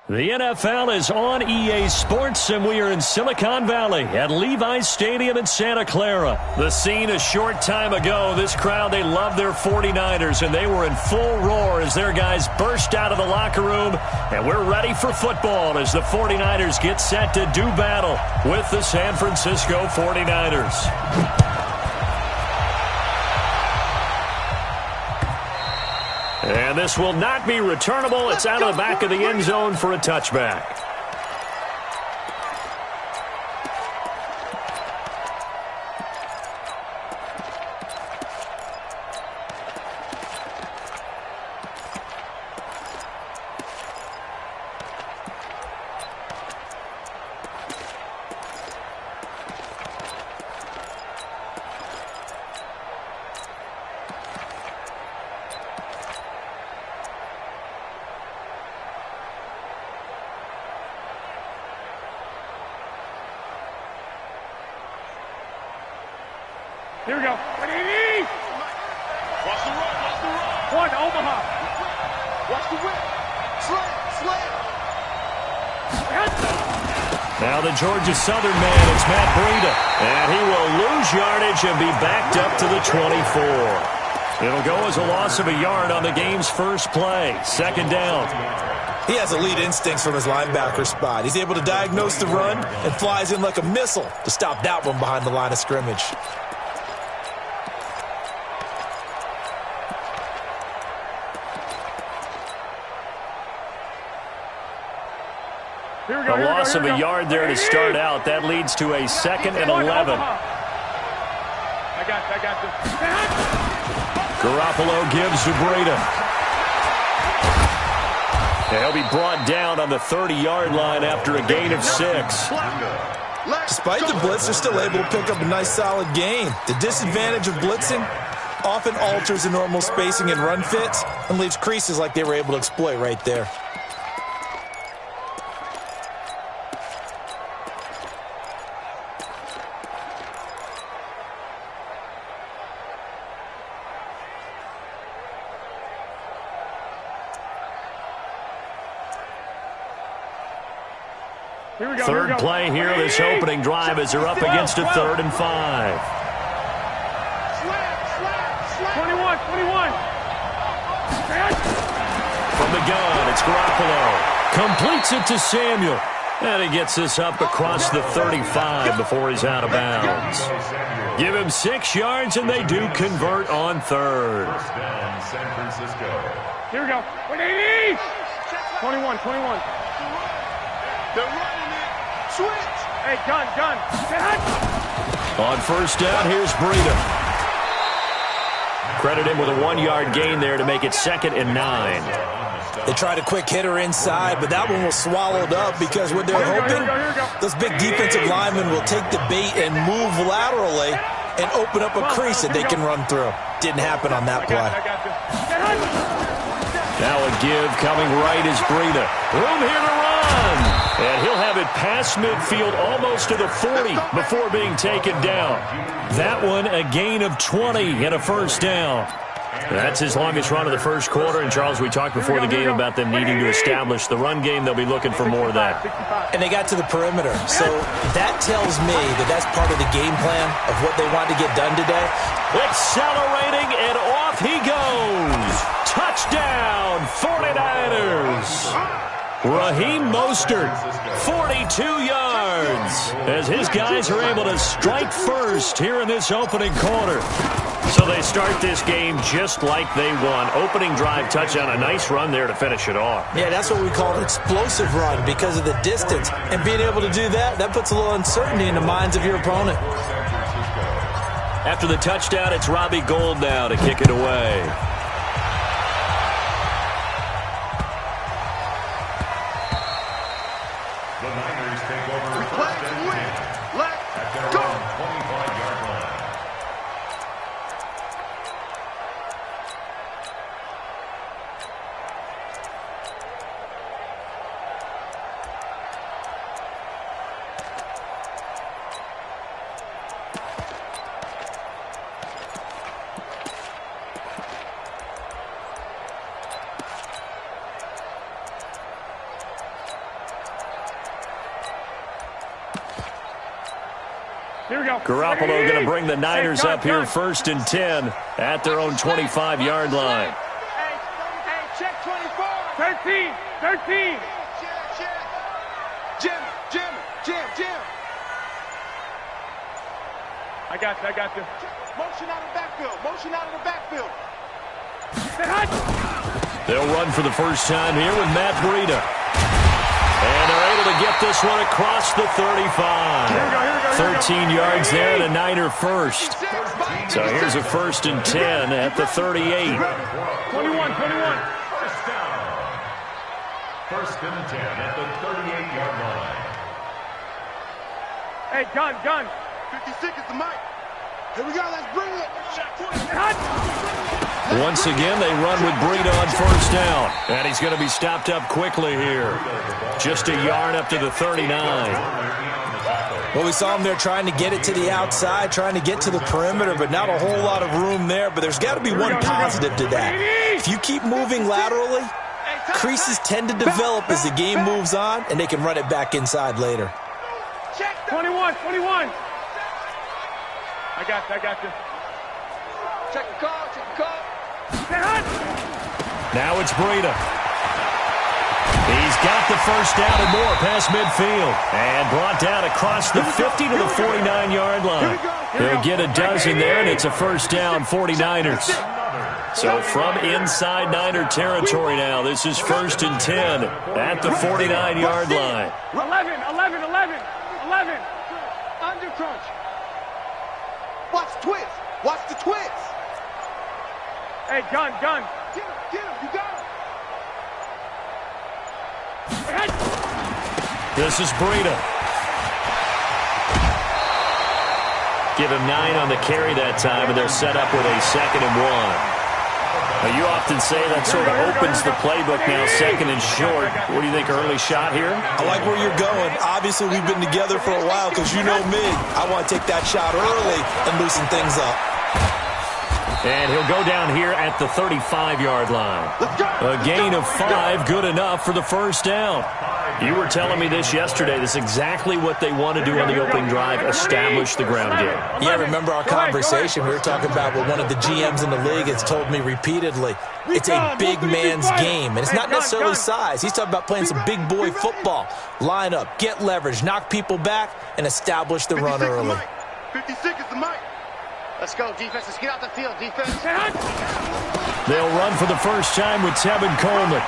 The NFL is on EA Sports, and we are in Silicon Valley at Levi's Stadium in Santa Clara. The scene a short time ago, this crowd, they love their 49ers, and they were in full roar as their guys burst out of the locker room, and we're ready for football as the 49ers get set to do battle with the San Francisco 49ers. And this will not be returnable. It's out of the back of the end zone for a touchback. Here we go. Watch the run. One, Omaha. Watch the whip. Slam. Now the Georgia Southern man, it's Matt Breida. And he will lose yardage and be backed up to the 24. It'll go as a loss of a yard on the game's first play. Second down. He has elite instincts from his linebacker spot. He's able to diagnose the run and flies in like a missile to stop that one behind the line of scrimmage. A loss of a yard there to start out. That leads to a 2nd and 11. I got this. Garoppolo gives to Breida. He'll be brought down on the 30-yard line after a gain of 6. Despite the blitz, they're still able to pick up a nice solid gain. The disadvantage of blitzing often alters the normal spacing and run fits and leaves creases like they were able to exploit right there. Third play here, this opening drive as they're up against a 3rd and 5. Slam. 21. From the gun, it's Garoppolo. Completes it to Samuel. And he gets this up across the 35 before he's out of bounds. Give him 6 yards, and they do convert on 3rd. Here we go. 21. They're running it. Switch. Hey, gun. On first down, here's Breida. Credit him with a 1-yard gain there to make it 2nd and 9. They tried a quick hitter inside, but that one was swallowed up because what they're hoping, those big defensive linemen will take the bait and move laterally and open up a crease that they can run through. Didn't happen on that play. Now a give coming right is Breida. Room here to run. And he'll have it past midfield almost to the 40 before being taken down. That one a gain of 20 and a first down. That's his longest run of the first quarter. And, Charles, we talked before the game about them needing to establish the run game. They'll be looking for more of that. And they got to the perimeter. So that tells me that that's part of the game plan of what they want to get done today. Accelerating, and off he goes. Touchdown, 49ers. Raheem Mostert, 42 yards, as his guys are able to strike first here in this opening quarter. So they start this game just like they won. Opening drive touchdown, a nice run there to finish it off. Yeah, that's what we call an explosive run because of the distance. And being able to do that, that puts a little uncertainty in the minds of your opponent. After the touchdown, it's Robbie Gould now to kick it away. Here we go. Garoppolo going to bring the Niners up here 1st and 10 at their own 25-yard line. Hey, check 24. 13. Jim. I got you. Motion out of the backfield. They'll run for the first time here with Matt Breida. And they're able to get this one across the 35. Here we go. 13 yards there and a Niner first. So here's a 1st and 10 at the 38. 21. First down. 1st and 10 at the 38-yard line. Hey, gun. 56 is the mic. Here we go, let's bring it. Once again, they run with Breida on 1st down. And he's going to be stopped up quickly here. Just a yard up to the 39. Well, we saw him there trying to get it to the outside, trying to get to the perimeter, but not a whole lot of room there. But there's got to be one positive to that. If you keep moving laterally, creases tend to develop as the game moves on, and they can run it back inside later. 21. I got you. Check the call. Now it's Breida. He's got the first down and more past midfield. And brought down across the 50 to the 49-yard line. He'll get a dozen there, and it's a first down, 49ers. So from inside Niner territory now, this is 1st and 10 at the 49-yard line. 11. Under crunch. Watch the twist. Hey, gun. Get him, you got him. This is Breida. Give him 9 on the carry that time, and they're set up with a 2nd and 1. Now, you often say that sort of opens the playbook now, 2nd and short. What do you think, early shot here? I like where you're going. Obviously, we've been together for a while because you know me. I want to take that shot early and loosen things up. And he'll go down here at the 35-yard line. A gain of 5, good enough for the first down. You were telling me this yesterday. This is exactly what they want to do on the opening drive, establish the ground game. Yeah, remember our conversation? We were talking about what one of the GMs in the league has told me repeatedly. It's a big man's game, and it's not necessarily size. He's talking about playing some big boy football. Line up, get leverage, knock people back, and establish the run early. 56 is the mic. Let's go, defense. Let's get out the field, defense. They'll run for the first time with Tevin Coleman.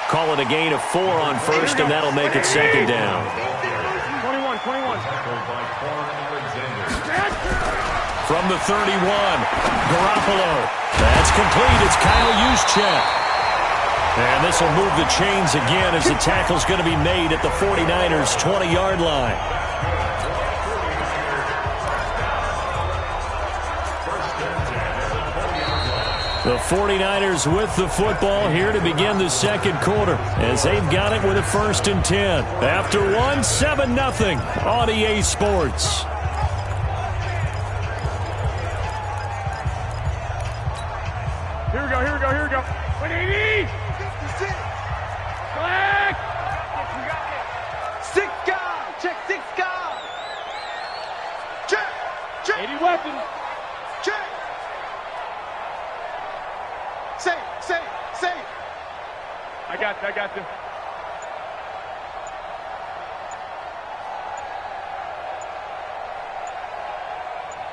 Call it a gain of 4 on 1st, and that'll make it 2nd down. 21. From the 31, Garoppolo. That's complete. It's Kyle Juszczyk. And this will move the chains again as the tackle's going to be made at the 49ers' 20-yard line. The 49ers with the football here to begin the 2nd quarter as they've got it with a 1st and 10. After 1, 7-0 on EA Sports. Here we go. 180. Black. 6 guard. Check 6 guard. Check. 80 weapons. Check. Say. I got you.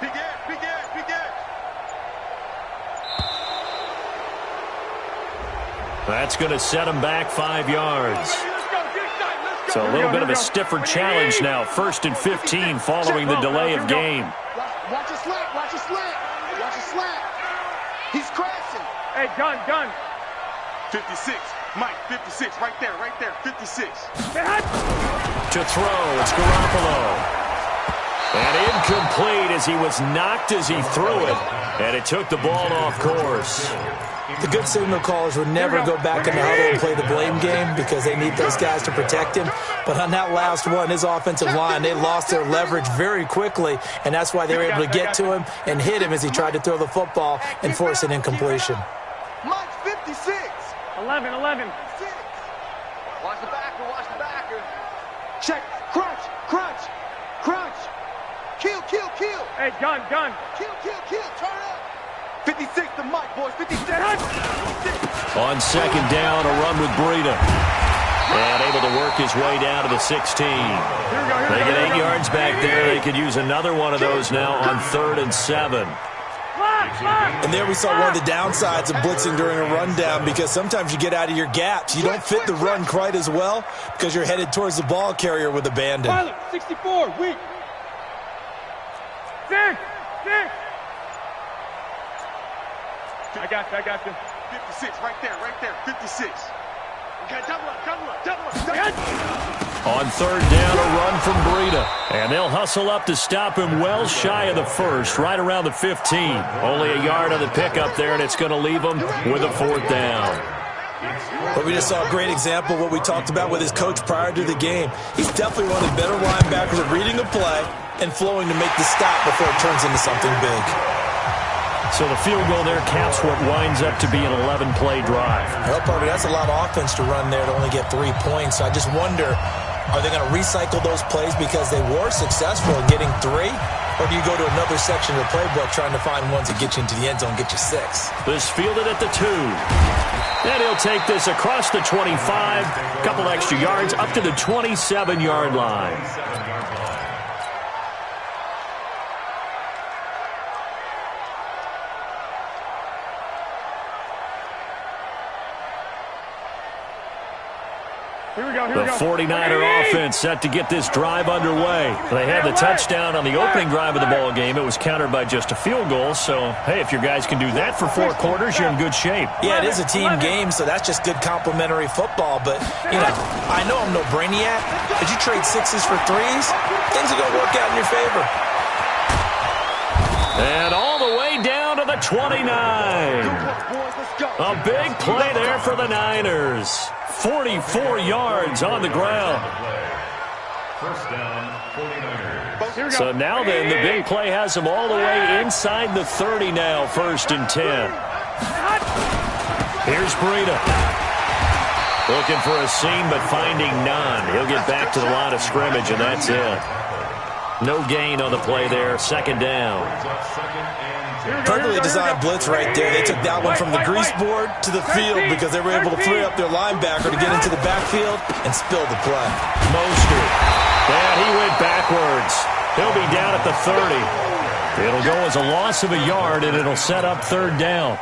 Big air. That's going to set them back 5 yards. So a little bit of a stiffer challenge now. 1st and 15 following the delay of game. Watch a slant. He's crashing. Hey, gun. 56. Mike, 56. Right there. 56. To throw, it's Garoppolo. And incomplete as he was knocked as he threw it. And it took the ball off course. The good signal callers would never go back in the huddle and play the blame game because they need those guys to protect him. But on that last one, his offensive line, they lost their leverage very quickly, and that's why they were able to get to him and hit him as he tried to throw the football and force an incompletion. Mike, 56. 11. Watch the backer. Check. Crunch. Hey, gun. Kill. Turn up. 56 the mic, boys. 56. On second down, a run with Breida. And able to work his way down to the 16. They get 8 yards back there. They could use another one of those now on 3rd and 7. And there we saw one of the downsides of blitzing during a rundown, because sometimes you get out of your gaps. You don't fit the run quite as well because you're headed towards the ball carrier with abandon. Pilot, 64, weak. 6. I got you. 56, right there. 56. Okay, double up. On 3rd down, a run from Breida. And they'll hustle up to stop him well shy of the 1st, right around the 15. Only a yard on the pickup there, and it's going to leave him with a 4th down. But we just saw a great example of what we talked about with his coach prior to the game. He's definitely one of the better linebackers at reading the play and flowing to make the stop before it turns into something big. So the field goal there caps what winds up to be an 11-play drive. Well, Parker, that's a lot of offense to run there to only get 3 points. So I just wonder, are they going to recycle those plays because they were successful in getting 3? Or do you go to another section of the playbook trying to find ones that get you into the end zone, get you 6? This fielded at the 2. And he'll take this across the 25, a couple extra yards, up to the 27-yard line. The 49er offense set to get this drive underway. They had the touchdown on the opening drive of the ball game. It was countered by just a field goal. So, hey, if your guys can do that for 4 quarters, you're in good shape. Yeah, it is a team game, so that's just good complimentary football. But, I know I'm no brainiac. But you trade 6s for 3s, things are going to work out in your favor. And all the way down to the 29. A big play there for the Niners. 44 yards on the ground. First down, 49ers. So now then, the big play has them all the way inside the 30 now, 1st and 10. Here's Breida. Looking for a seam, but finding none. He'll get back to the line of scrimmage, and that's it. No gain on the play there, 2nd down. Perfectly designed blitz right there. They took that one from the grease board to the field because they were able to free up their linebacker to get into the backfield and spill the play. Mostert. And he went backwards. He'll be down at the 30. It'll go as a loss of a yard, and it'll set up 3rd down.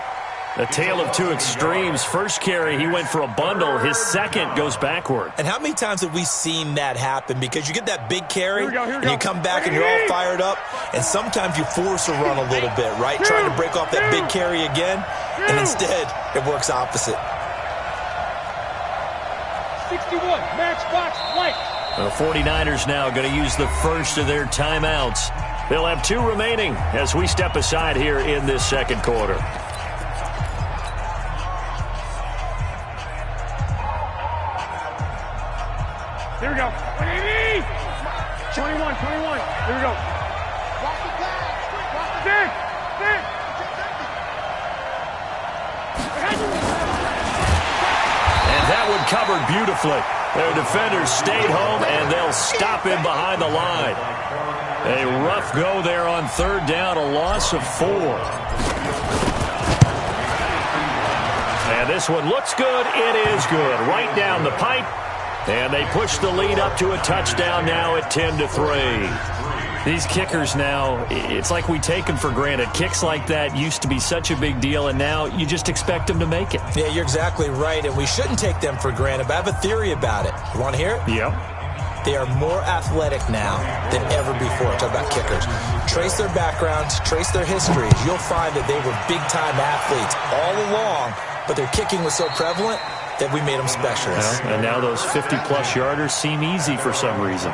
A tale of 2 extremes. First carry, he went for a bundle. His second goes backward. And how many times have we seen that happen? Because you get that big carry, and you come back and you're all fired up, and sometimes you force a run a little bit, right? Trying to break off that big carry again, and instead it works opposite. 61, matchbox white. The 49ers now going to use the first of their timeouts. They'll have 2 remaining as we step aside here in this 2nd quarter. Here we go. 21. Here we go. Six. And that one covered beautifully. Their defenders stayed home, and they'll stop him behind the line. A rough go there on 3rd down, a loss of 4. And this one looks good. It is good. Right down the pipe. And they push the lead up to a touchdown now at 10-3. These kickers now, it's like we take them for granted. Kicks like that used to be such a big deal, and now you just expect them to make it. Yeah, you're exactly right, and we shouldn't take them for granted. But I have a theory about it. You want to hear it? Yep. They are more athletic now than ever before. Talk about kickers. Trace their backgrounds, trace their histories. You'll find that they were big-time athletes all along, but their kicking was so prevalent that we made them specialists. Well, and now those 50-plus yarders seem easy for some reason.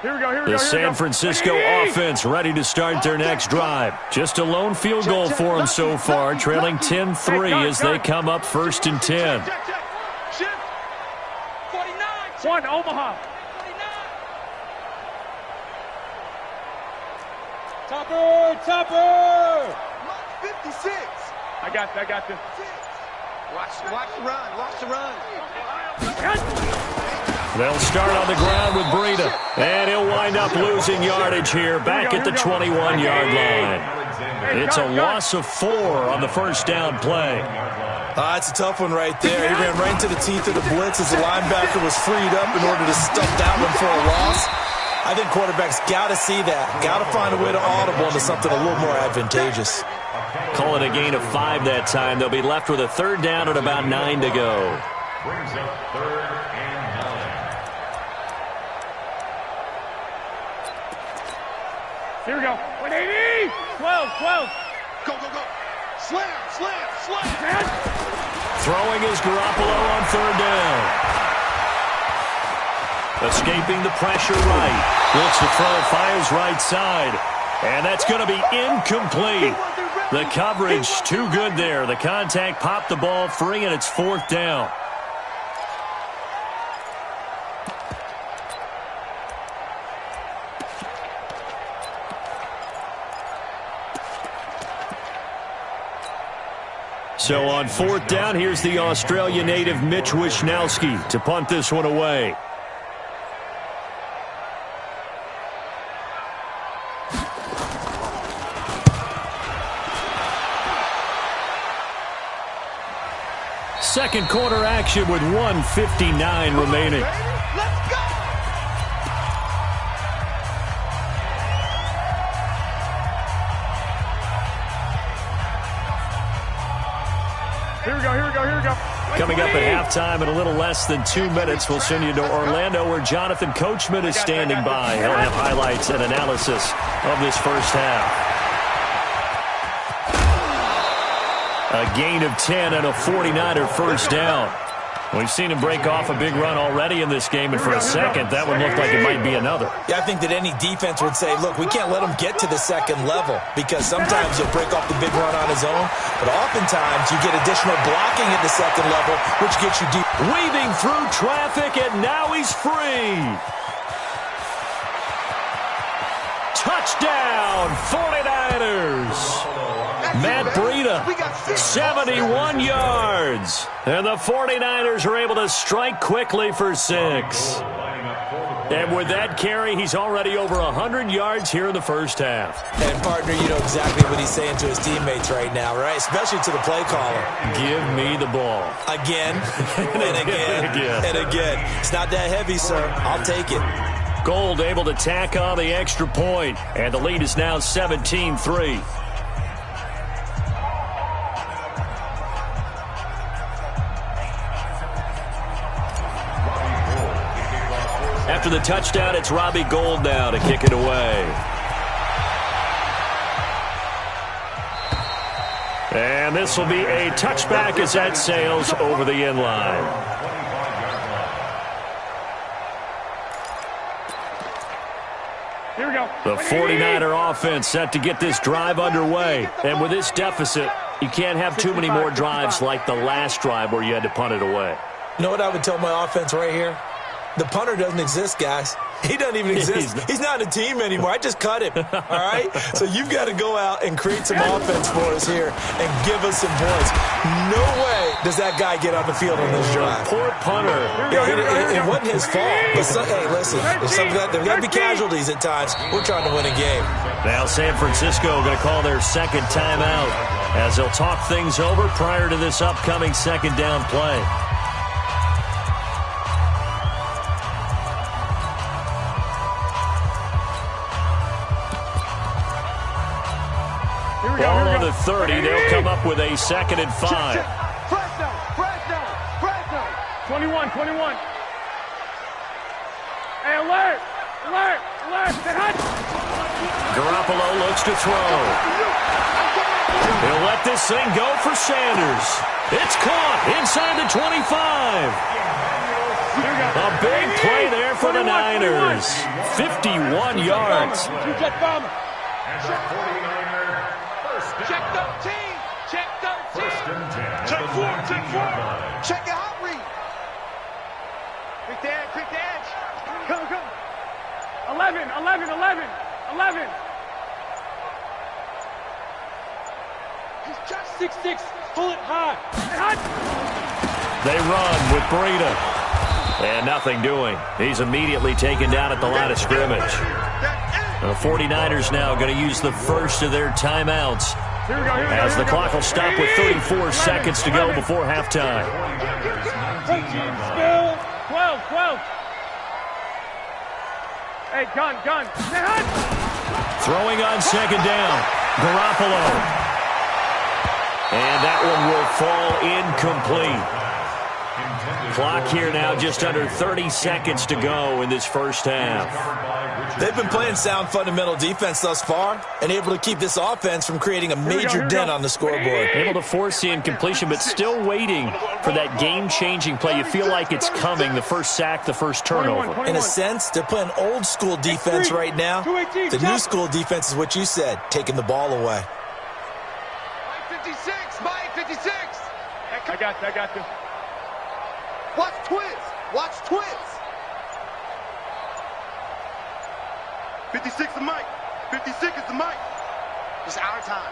The San Francisco offense ready to start their next drive. Just a lone field goal for them so far, trailing 10-3 as they come up 1st and 10. 1, Omaha. Topper! 56! I got this. Watch the run. Watch the run. They'll start on the ground with Breida. And he'll wind up losing yardage here back at the 21-yard line. It's a loss of 4 on the first down play. It's a tough one right there. He ran right into the teeth of the blitz as the linebacker was freed up in order to stuff that one for a loss. I think quarterbacks got to see that. Got to find a way to audible into something a little more advantageous. Call it a gain of 5 that time. They'll be left with a third down and about 9 to go. Brings up 3rd and 9. Here we go. 180. 12. Go. Slam. Throwing is Garoppolo on third down. Escaping the pressure right. Looks to throw, fires right side. And that's going to be incomplete. The coverage too good there. The contact popped the ball free, and it's 4th down. So on 4th down, here's the Australia native Mitch Wishnowsky to punt this one away. Second quarter action with 1:59 remaining. Let's go. Here we go. Coming up at halftime in a little less than 2 minutes, we'll send you to Orlando where Jonathan Coachman is standing by. He'll have highlights and analysis of this first half. A gain of 10 and a 49er first down. We've seen him break off a big run already in this game, and for a second, that one looked like it might be another. Yeah, I think that any defense would say, look, we can't let him get to the second level because sometimes he'll break off the big run on his own, but oftentimes you get additional blocking at the second level, which gets you deep. Weaving through traffic, and now he's free. Touchdown, 49ers. Matt Breida, 71 yards. And the 49ers are able to strike quickly for 6. And with that carry, he's already over 100 yards here in the first half. And, partner, you know exactly what he's saying to his teammates right now, right? Especially to the play caller. Give me the ball. Again, and again, and again. It's not that heavy, sir. I'll take it. Gold able to tack on the extra point, and the lead is now 17-3. After the touchdown, it's Robbie Gould now to kick it away. And this will be a touchback as that sails over the end line. Here we go. The 49er offense set to get this drive underway. And with this deficit, you can't have too many more drives like the last drive where you had to punt it away. You know what I would tell my offense right here? The punter doesn't exist, guys. He doesn't even exist. He's not a team anymore. I just cut him, all right? So you've got to go out and create some offense for us here and give us some points. No way does that guy get on the field on this drive. Poor punter. It wasn't his fault. But hey, listen, there's got to be casualties at times. We're trying to win a game. Now San Francisco going to call their second timeout as they'll talk things over prior to this upcoming second down play. Ball on the 30. They'll come up with a 2nd and 5. Fresno. 21. Hey, alert. Garoppolo looks to throw. He'll let this thing go for Sanders. It's caught inside the 25. A big play there for the Niners. 51 yards. Check 13. Check 13. Check 4. Check your hot read. Quick to edge. Come. 11. 6-6. Pull it high. They run with Breida. And nothing doing. He's immediately taken down at the line of scrimmage. The 49ers now going to use the first of their timeouts as the clock will stop with 34 seconds to go before halftime. 12. Hey, gun. Throwing on second down. Garoppolo. And that one will fall incomplete. Clock here now just under 30 seconds to go in this first half. They've been playing sound fundamental defense thus far and able to keep this offense from creating a major dent on the scoreboard. Able to force the incompletion, but still waiting for that game-changing play. You feel like it's coming, the first sack, the first turnover. In a sense, they're playing old-school defense right now. The new school defense is what you said, taking the ball away. Mike 56. I got you. Watch twins. 56 is Mike. 56 is the Mike. It's our time.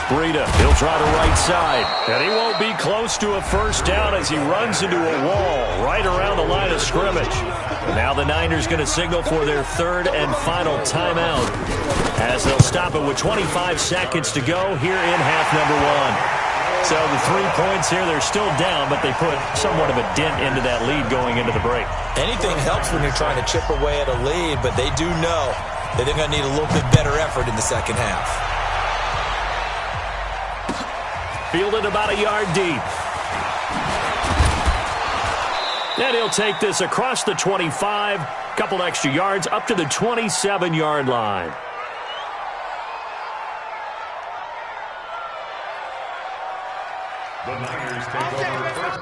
Breida, he'll try to right side. And he won't be close to a first down as he runs into a wall right around the line of scrimmage. And now the Niners going to signal for their third and final timeout as they'll stop it with 25 seconds to go here in half number one. So the 3 points here, they're still down, but they put somewhat of a dent into that lead going into the break. Anything helps when you're trying to chip away at a lead, but they do know that they're going to need a little bit better effort in the second half. Fielded about a yard deep. And he'll take this across the 25, couple extra yards up to the 27-yard line. The Niners take over first.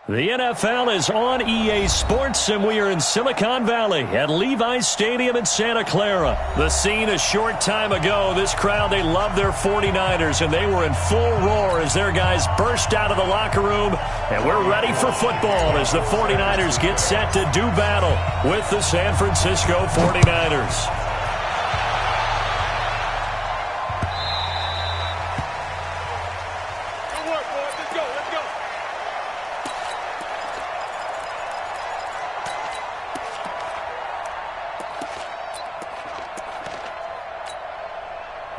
The NFL is on EA Sports, and we are in Silicon Valley at Levi's Stadium in Santa Clara. The scene a short time ago, this crowd, they love their 49ers, and they were in full roar as their guys burst out of the locker room. And we're ready for football as the 49ers get set to do battle with the San Francisco 49ers.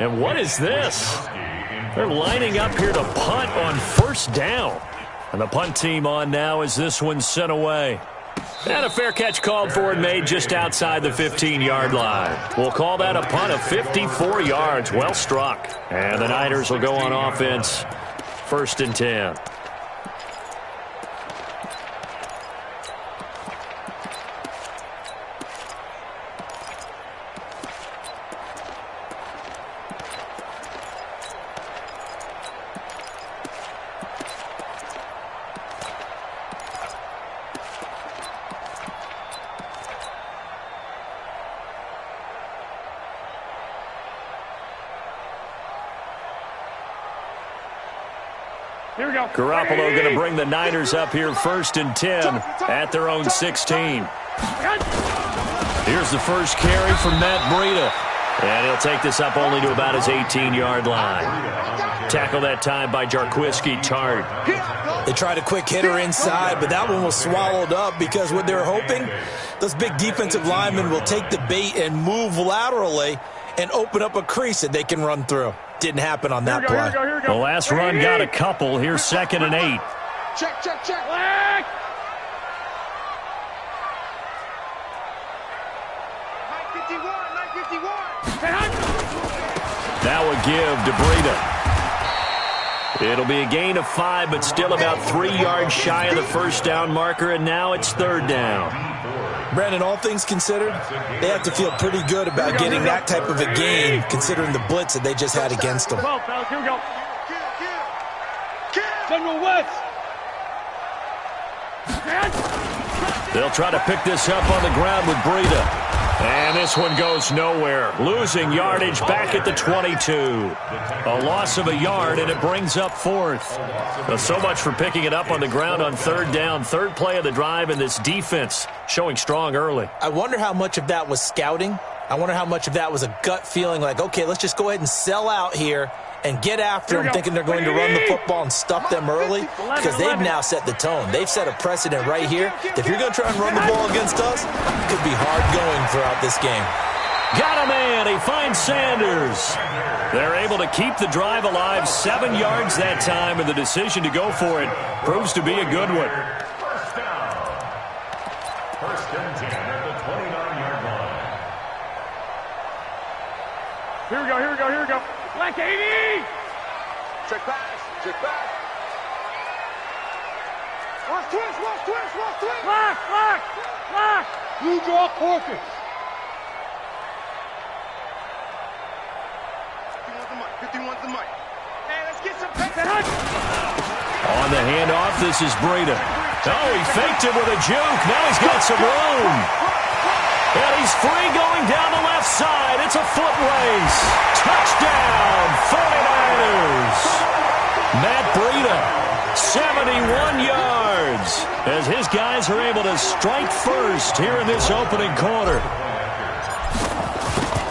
And what is this? They're lining up here to punt on first down. And the punt team on now as this one's sent away. And a fair catch called for and made just outside the 15-yard line. We'll call that a punt of 54 yards. Well struck. And the Niners will go on offense. 1st and 10. Garoppolo going to bring the Niners up here 1st and 10 at their own 16. Here's the first carry from Matt Breida. And he'll take this up only to about his 18-yard line. Tackle that time by Jarquiski Tart. They tried a quick hitter inside, but that one was swallowed up because what they're hoping, those big defensive linemen will take the bait and move laterally and open up a crease that they can run through. Didn't happen on that play. The last run got a couple. Here's 2nd and 8. Check. Leg. 951. That would give to Breida. It'll be a gain of 5, but still about 3 yards shy of the first down marker, and now it's 3rd down. Brandon, all things considered, they have to feel pretty good about getting that type of a gain, considering the blitz that they just had against them. Well, fellas, here we go. General West. They'll try to pick this up on the ground with Breida. And this one goes nowhere. Losing yardage back at the 22. A loss of a yard, and it brings up 4th. So much for picking it up on the ground on 3rd down. 3rd play of the drive, and this defense showing strong early. I wonder how much of that was scouting. I wonder how much of that was a gut feeling like, okay, let's just go ahead and sell out here and get after them, thinking they're going to run the football and stuff them early, because they've now set the tone. They've set a precedent right here. If you're going to try and run the ball against us, it could be hard going throughout this game. Got a man. He finds Sanders. They're able to keep the drive alive. 7 yards that time, and the decision to go for it proves to be a good one. First down. 1st and 10 at the 29-yard line. Here we go. Black 80! Check pass. Watch twist. Lock. Blue draw Corpus. 51's the mic. Hey, let's get some pace. On the handoff, this is Breida. Oh, he faked it with a juke. Now he's got some room. And he's free going down the left side. It's a foot race. Touchdown, 49ers. Matt Breida, 71 yards, as his guys are able to strike first here in this opening quarter.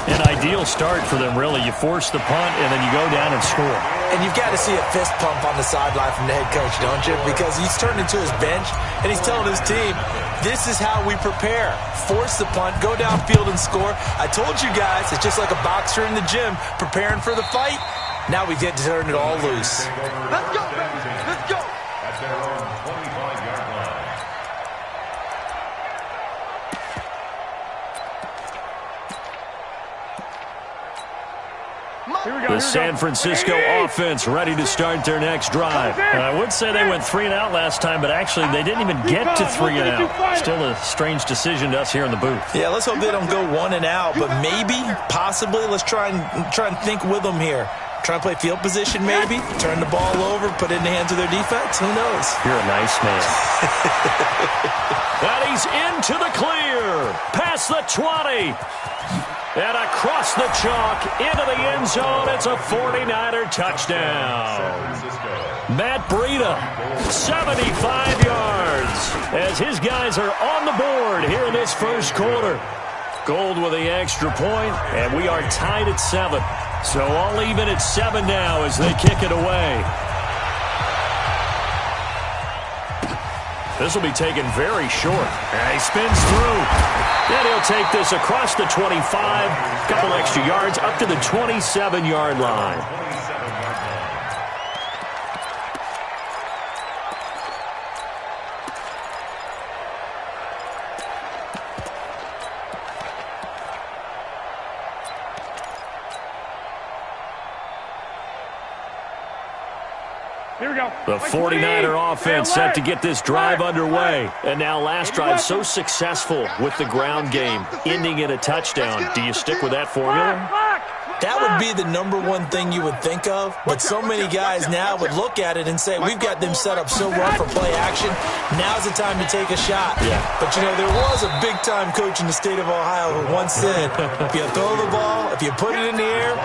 An ideal start for them, really. You force the punt, and then you go down and score. And you've got to see a fist pump on the sideline from the head coach, don't you? Because he's turned into his bench, and he's telling his team, this is how we prepare. Force the punt, go downfield and score. I told you guys, it's just like a boxer in the gym preparing for the fight. Now we get to turn it all loose. Let's go, baby. Let's go. At their own 25-yard line. The San Francisco offense ready to start their next drive. I would say they went 3 and out last time, but actually they didn't even get to 3 and out. Still a strange decision to us here in the booth. Yeah, let's hope they don't go 1 and out, but maybe, possibly, let's try and think with them here. Trying to play field position, maybe. Turn the ball over, put it in the hands of their defense. Who knows? You're a nice man. And he's into the clear. Past the 20. And across the chalk, into the end zone. It's a 49er touchdown. Matt Breida, 75 yards, as his guys are on the board here in this first quarter. Gold with the extra point, and we are tied at 7. So all even at 7 now as they kick it away. This will be taken very short. And he spins through. And he'll take this across the 25. Couple extra yards up to the 27-yard line. Here we go. The 49er offense set to get this drive underway. And now last drive so successful with the ground game, ending in a touchdown. Do you stick with that formula? That would be the #1 thing you would think of, but so many guys now would look at it and say, we've got them set up so well for play action, now's the time to take a shot. Yeah. But, you know, there was a big-time coach in the state of Ohio who once said, if you throw the ball, if you put it in the air,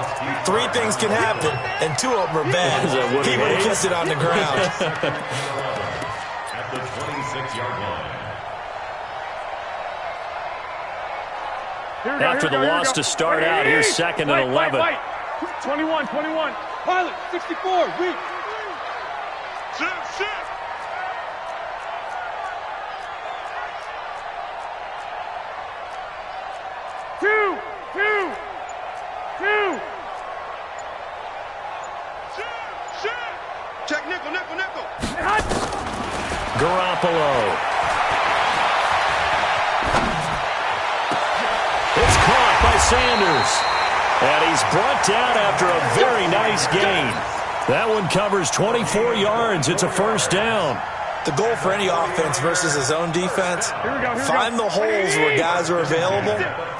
3 things can happen, and 2 of them are bad. He would have kept it on the ground. At the 26-yard line. After the loss to start out, here's 2nd and 11. 21. Pilot, 64. Weak. Shift. Two. Shift. Check nickel. Garoppolo. It's caught by Sanders. And he's brought down after a very nice gain. That one covers 24 yards. It's a first down. The goal for any offense versus his own defense, find the holes where guys are available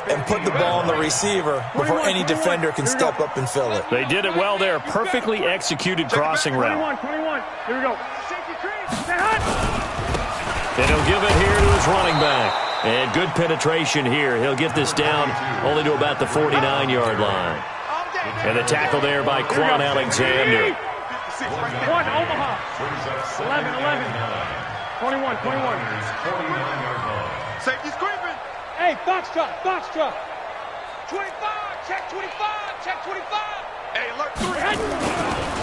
and put the ball on the receiver before any defender can step up and fill it. They did it well there. Perfectly executed crossing route. 21. Here we go. And he'll give it here to his running back. And good penetration here. He'll get this down only to about the 49-yard line. And the tackle there by Quan Alexander. 1, Omaha. 11. 21. Safety scraping. Hey, box truck. 25. Check 25. Hey, alert 3.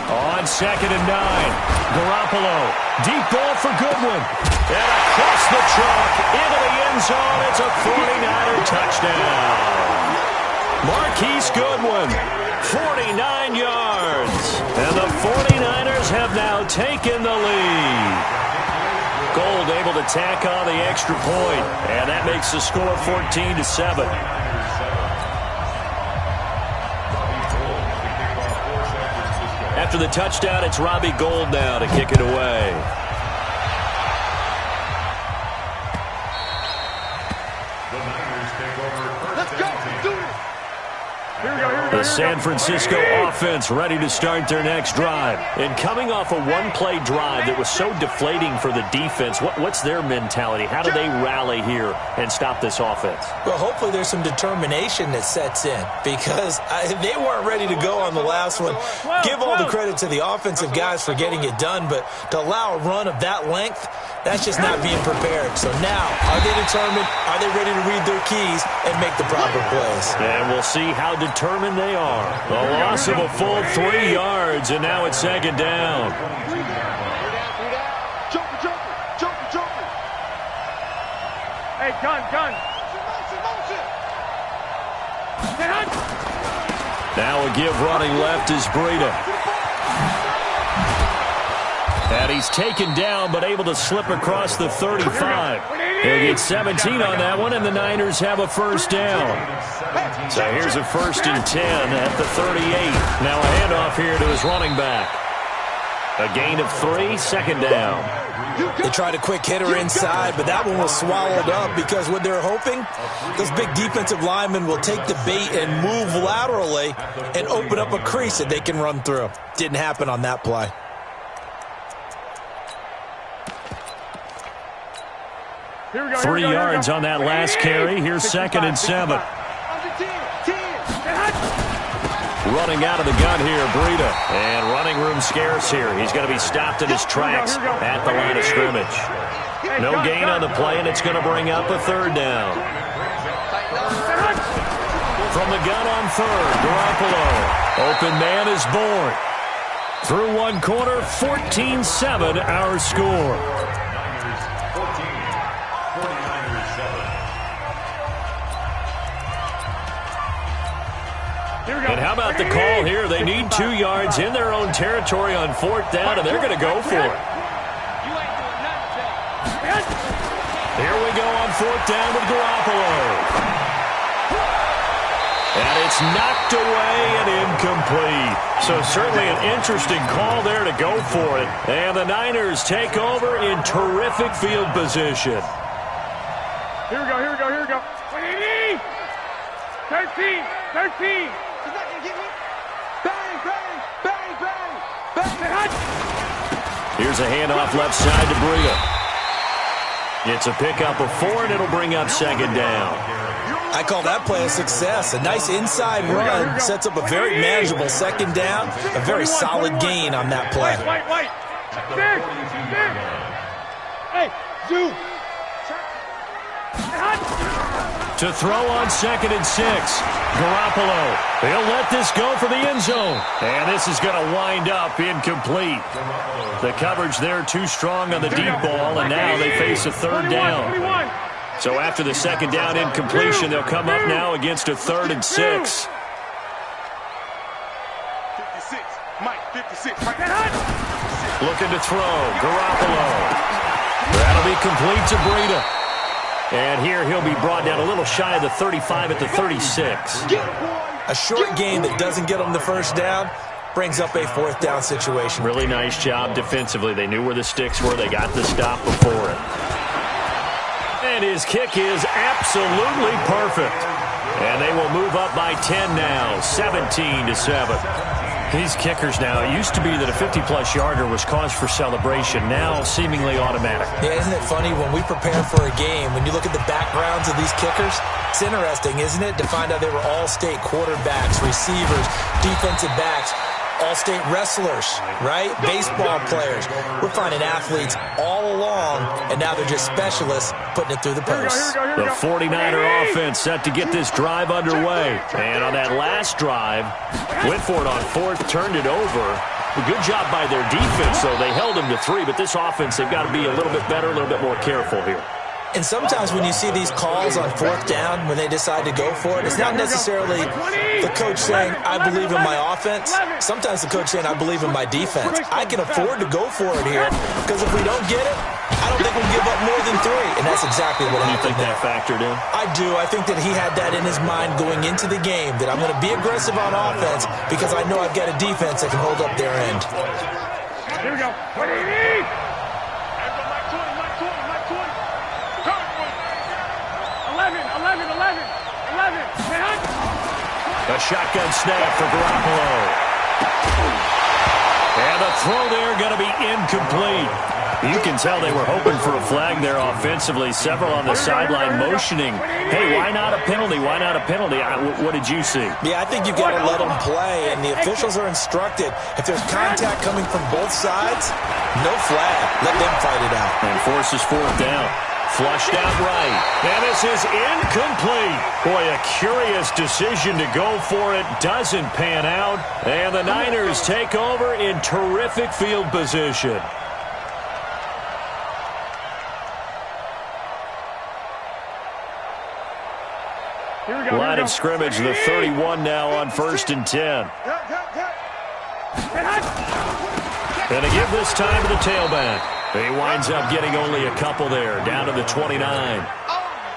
On 2nd and 9. Garoppolo. Deep ball for Goodwin. And across the chalk into the end zone. It's a 49er touchdown. Marquise Goodwin. 49 yards. And the 49ers have now taken the lead. Gold able to tack on the extra point. And that makes the score 14-7. After the touchdown, it's Robbie Gould now to kick it away. Let's go. Do it. The San Francisco offense ready to start their next drive. And coming off a one-play drive that was so deflating for the defense, what's their mentality? How do they rally here and stop this offense? Well, hopefully there's some determination that sets in because they weren't ready to go on the last one. Give all the credit to the offensive guys for getting it done, but to allow a run of that length, that's just not being prepared. So now, are they determined? Are they ready to read their keys and make the proper plays? And we'll see how determined they are. A loss of a full 3 yards, and now it's 2nd down. Joker. Hey, gun. Now a give running left is Breida. And he's taken down, but able to slip across the 35. He'll get 17 on that one, and the Niners have a first down. So here's a 1st and 10 at the 38. Now a handoff here to his running back. A gain of 3, 2nd down. They tried a quick hitter inside, but that one was swallowed up because what they're hoping, those big defensive linemen will take the bait and move laterally and open up a crease that they can run through. Didn't happen on that play. Here we go. 3 yards on that last carry. Here's 2nd and 7. Running out of the gun here, Breida. And running room scarce here. He's going to be stopped in his tracks at the line of scrimmage. No gain on the play, and it's going to bring up a 3rd down. From the gun on 3rd, Garoppolo. Open man is born. Through one quarter, 14-7 our score. And how about the call here? They need 2 yards in their own territory on 4th down, and they're going to go for it. Here we go on 4th down with Garoppolo. And it's knocked away and incomplete. So certainly an interesting call there to go for it. And the Niners take over in terrific field position. Here we go, here we go, here we go. 13, 13. He's not going to get me. Bang, bang, bang, bang, bang. Here's a handoff left side to Breida. It's a pickup of 4, and it'll bring up 2nd down. I call that play a success. A nice inside run sets up a very manageable 2nd down. A very solid gain on that play. Wait. Hey, Zoo. To throw on 2nd and 6. Garoppolo. He'll let this go for the end zone. And this is going to wind up incomplete. The coverage there too strong on the deep ball, and now they face a 3rd down. So after the 2nd down incompletion, they'll come up now against a 3rd and 6. 56, Mike, 56. Looking to throw. Garoppolo. That'll be complete to Breida. And here he'll be brought down a little shy of the 35 at the 36. A short gain that doesn't get them the 1st down brings up a 4th down situation. Really nice job defensively. They knew where the sticks were. They got the stop before it. And his kick is absolutely perfect. And they will move up by 10 now, 17-7. These kickers now, it used to be that a 50-plus yarder was cause for celebration, now seemingly automatic. Yeah, isn't it funny when we prepare for a game, when you look at the backgrounds of these kickers, it's interesting, isn't it, to find out they were all-state quarterbacks, receivers, defensive backs, all-state wrestlers, right? Baseball players. We're finding athletes all along, and now they're just specialists putting it through the posts. The 49er offense set to get this drive underway. And on that last drive, went for it on 4th, turned it over. A good job by their defense, though. They held them to 3, but this offense, they've got to be a little bit better, a little bit more careful here. And sometimes when you see these calls on 4th down, when they decide to go for it, it's not necessarily the coach saying, I believe in my offense. Sometimes the coach saying, I believe in my defense. I can afford to go for it here, because if we don't get it, I don't think we'll give up more than 3. And that's exactly what happened. You think that factored in? I do. I think that he had that in his mind going into the game, that I'm going to be aggressive on offense because I know I've got a defense that can hold up their end. Here we go. 11. A shotgun snap for Garoppolo. And the throw there going to be incomplete. You can tell they were hoping for a flag there offensively. Several on the sideline motioning, hey, why not a penalty? Why not a penalty? What did you see? Yeah, I think you've got to let them play, and the officials are instructed, if there's contact coming from both sides, no flag. Let them fight it out. And forces 4th down. Flushed out right. And this is incomplete. Boy, a curious decision to go for it. Doesn't pan out. And the Niners take over in terrific field position. Line of scrimmage, the 31 now on 1st and 10. And to give this time to the tailback. He winds up getting only a couple there, down to the 29.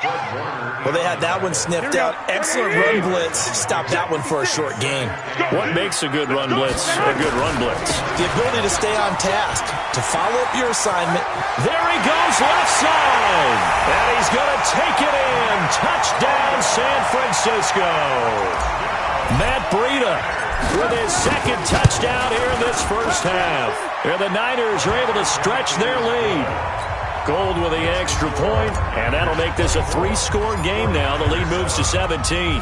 Well, they had that one sniffed out. Excellent run blitz. Stop that one for a short gain. What makes a good run blitz a good run blitz? The ability to stay on task, to follow up your assignment. There he goes, left side. And he's going to take it in. Touchdown, San Francisco. Matt Breida with his second touchdown here in this first half. And the Niners are able to stretch their lead. Gold with the extra point, and that'll make this a three-score game now. The lead moves to 17.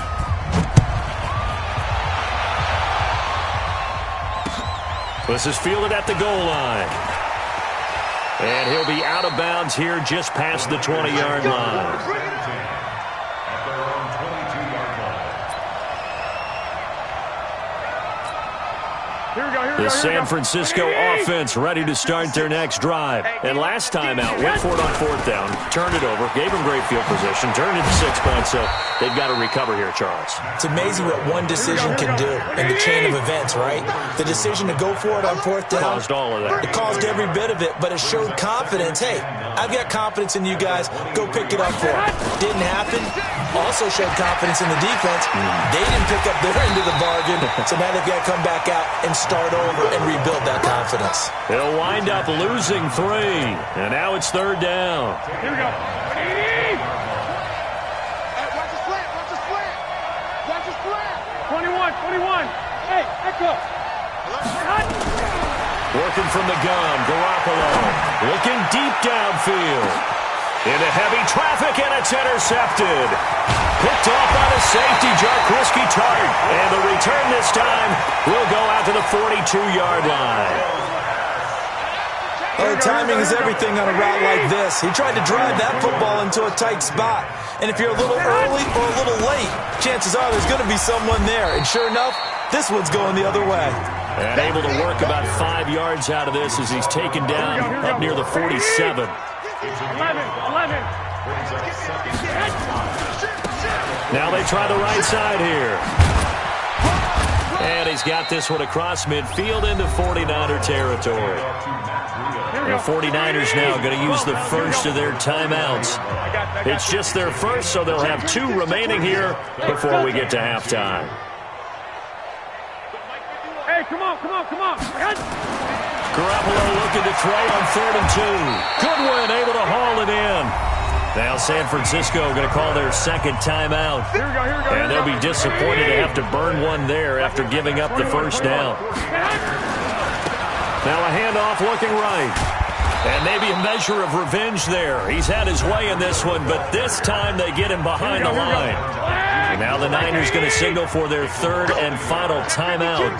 This is fielded at the goal line. And he'll be out of bounds here just past the 20-yard line. The San Francisco offense ready to start their next drive. And last time out, went for it on fourth down, turned it over, gave them great field position, turned it to 6 points, so they've got to recover here, Charles. It's amazing what one decision can do in the chain of events, right? The decision to go for it on fourth down. Caused all of that. It caused every bit of it, but it showed confidence. Hey, I've got confidence in you guys. Go pick it up for it. Didn't happen. Also showed confidence in the defense. They didn't pick up their end of the bargain, so now they've got to come back out and start over and rebuild that confidence. They'll wind up losing 3, and now it's third down. Here we go. Hey, watch the slant, watch the slant. Watch the slant. 21. Hey, echo. Working from the gun, Garoppolo looking deep downfield. Into heavy traffic, and it's intercepted. Picked off by the safety, Jarkowski Tart. And the return this time will go out to the 42-yard line. Oh, timing is everything on a route like this. He tried to drive that football into a tight spot. And if you're a little early or a little late, chances are there's going to be someone there. And sure enough, this one's going the other way. And able to work about 5 yards out of this as he's taken down up near the 47. 11. Now they try the right side here. And he's got this one across midfield into 49er territory. The 49ers now going to use the first of their timeouts. It's just their first, so they'll have 2 remaining here before we get to halftime. Hey, come on. Garoppolo looking to throw on 3rd and 2. Goodwin able to haul it in. Now San Francisco going to call their second timeout. Here we go. And they'll be disappointed to have to burn one there after giving up the first down. Now a handoff looking right. And maybe a measure of revenge there. He's had his way in this one, but this time they get him behind the line. And now the Niners going to signal for their 3rd and final timeout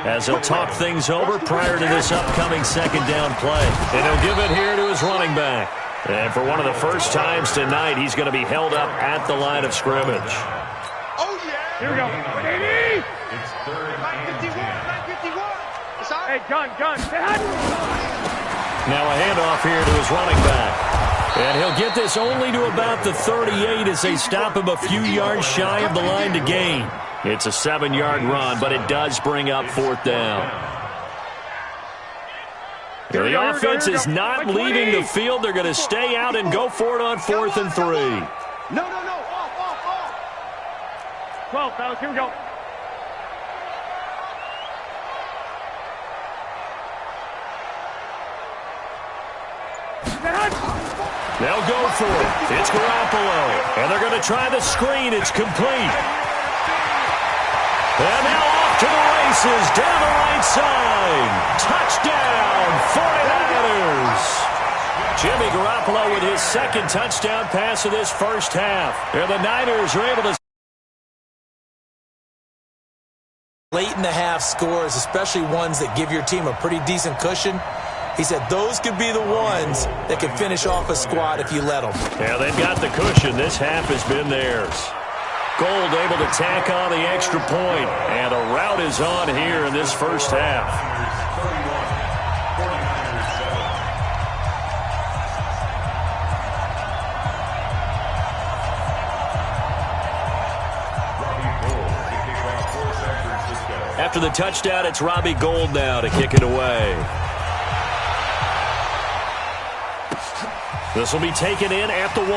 as they'll talk things over prior to this upcoming second down play. And he'll give it here to his running back. And for one of the first times tonight, he's going to be held up at the line of scrimmage. Oh, yeah. Here we go. 80. It's 3rd and 10. 951. Hey, gun. Now a handoff here to his running back. And he'll get this only to about the 38 as they stop him a few yards shy of the line to gain. It's a 7-yard run, but it does bring up 4th down. The offense is not leaving the field. They're going to stay out and go for it on 4th and 3. No. Off. 12, fellas. Here we go. They'll go for it. It's Garoppolo. And they're going to try the screen. It's complete. And now off to the races down the right side. Touchdown, 49ers. Jimmy Garoppolo with his second touchdown pass of this first half. And the Niners are able to... Late in the half scores, especially ones that give your team a pretty decent cushion, he said those could be the ones that can finish off a squad if you let them. Yeah, they've got the cushion. This half has been theirs. Gold able to tack on the extra point, and a rout is on here in this first half. After the touchdown, it's Robbie Gould now to kick it away. This will be taken in at the 1.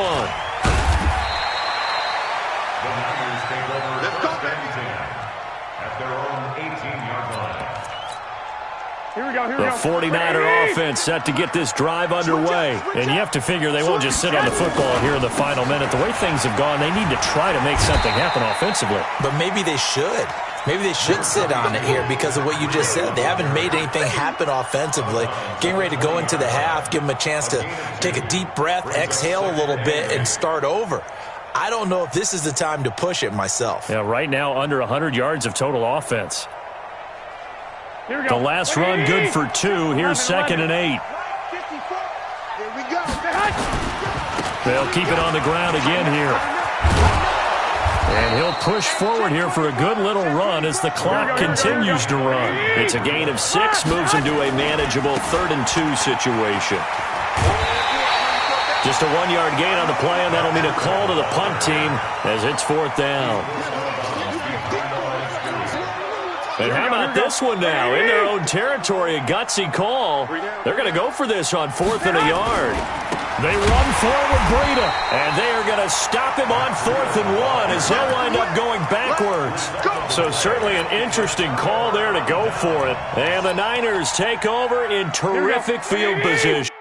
The 49er offense set to get this drive underway. And you have to figure they won't just sit on the football here in the final minute. The way things have gone, they need to try to make something happen offensively. But maybe they should. Maybe they should sit on it here because of what you just said. They haven't made anything happen offensively. Getting ready to go into the half, give them a chance to take a deep breath, exhale a little bit, and start over. I don't know if this is the time to push it myself. Yeah, right now under 100 yards of total offense. The last run good for 2. Here's 2nd and 8. They'll keep it on the ground again here. And he'll push forward here for a good little run as the clock continues to run. It's a gain of 6, moves him to a manageable 3rd and 2 situation. Just a 1-yard gain on the play, and that'll mean a call to the punt team as it's 4th down. And how about this one now? In their own territory, a gutsy call. They're going to go for this on 4th and a yard. They run forward, Breida, and they are going to stop him on 4th and 1 as he'll wind up going backwards. So certainly an interesting call there to go for it. And the Niners take over in terrific field position.